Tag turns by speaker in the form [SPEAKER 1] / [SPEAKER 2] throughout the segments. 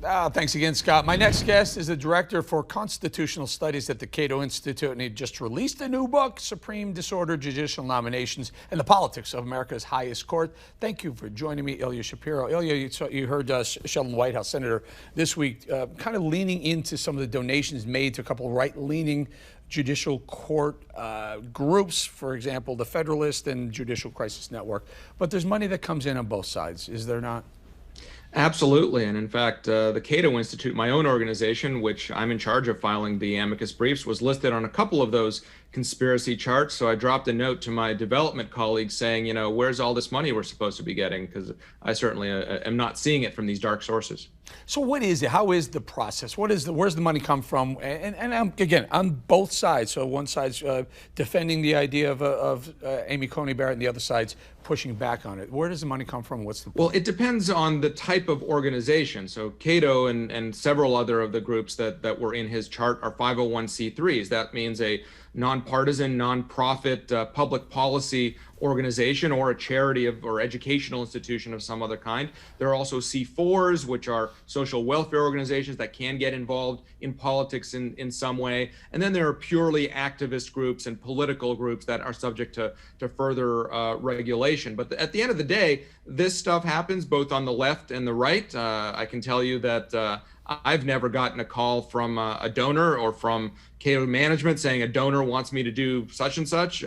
[SPEAKER 1] Thanks again, Scott. My next guest is the Director for Constitutional Studies at the Cato Institute, and he just released a new book, Supreme Disordered Judicial Nominations and the Politics of America's Highest Court. Thank you for joining me, Ilya Shapiro. Ilya, you heard Sheldon Whitehouse, Senator, this week, kind of leaning into some of the donations made to a couple of right-leaning judicial court groups, for example, the Federalist and Judicial Crisis Network. But there's money that comes in on both sides, is there not?
[SPEAKER 2] Absolutely. And in fact, the Cato Institute, my own organization, which I'm in charge of filing the amicus briefs, was listed on a couple of those conspiracy charts. So I dropped a note to my development colleagues saying, you know, where's all this money we're supposed to be getting? Because I certainly am not seeing it from these dark sources.
[SPEAKER 1] So what is it? How is the process? Where's the money come from? And again, on both sides. So one side's defending the idea of Amy Coney Barrett, and the other side's pushing back on it. Where does the money come from? What's the
[SPEAKER 2] Well, it depends on the type of organization. So Cato and several other of the groups that were in his chart are 501c3s. That means a nonpartisan, nonprofit public policy organization or a charity or educational institution of some other kind. There are also C4s, which are social welfare organizations that can get involved in politics in some way. And then there are purely activist groups and political groups that are subject to further regulation. But at the end of the day, this stuff happens both on the left and the right. I can tell you that I've never gotten a call from a donor or from Cato management saying a donor wants me to do such and such.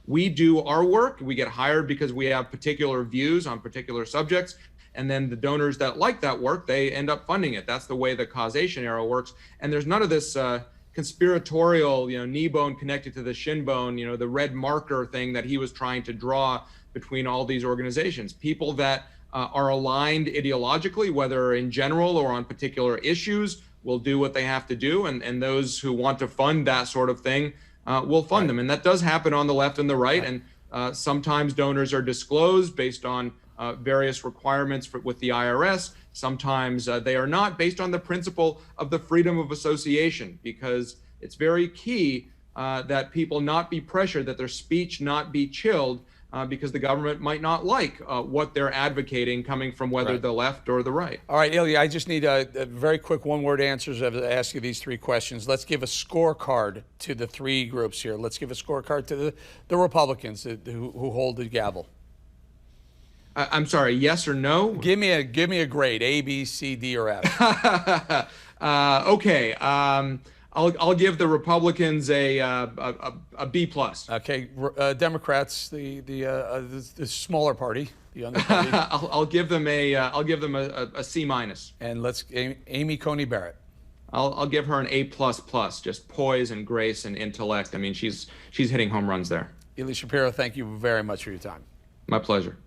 [SPEAKER 2] We do our work. We get hired because we have particular views on particular subjects. And then the donors that like that work, they end up funding it. That's the way the causation arrow works. And there's none of this conspiratorial, knee bone connected to the shin bone, the red marker thing that he was trying to draw between all these organizations. People that are aligned ideologically, whether in general or on particular issues, will do what they have to do. And those who want to fund that sort of thing will fund them. And that does happen on the left and the right. And sometimes donors are disclosed based on various requirements with the IRS. Sometimes they are not, based on the principle of the freedom of association, because it's very key that people not be pressured, that their speech not be chilled, because the government might not like what they're advocating coming from whether the left or the right.
[SPEAKER 1] All right, Ilya, I just need a very quick one-word answers as I ask you these three questions. Let's give a scorecard to the three groups here. Let's give a scorecard to the Republicans who hold the gavel.
[SPEAKER 2] I'm sorry, yes or no?
[SPEAKER 1] Give me a grade, A, B, C, D, or F.
[SPEAKER 2] Okay. I'll give the Republicans a B plus.
[SPEAKER 1] Okay, Democrats, the smaller party, the younger party.
[SPEAKER 2] I'll give them a C minus.
[SPEAKER 1] And let's Amy Coney Barrett.
[SPEAKER 2] I'll give her an A plus plus. Just poise and grace and intellect. I mean, she's hitting home runs there.
[SPEAKER 1] Ilya Shapiro, thank you very much for your time.
[SPEAKER 2] My pleasure.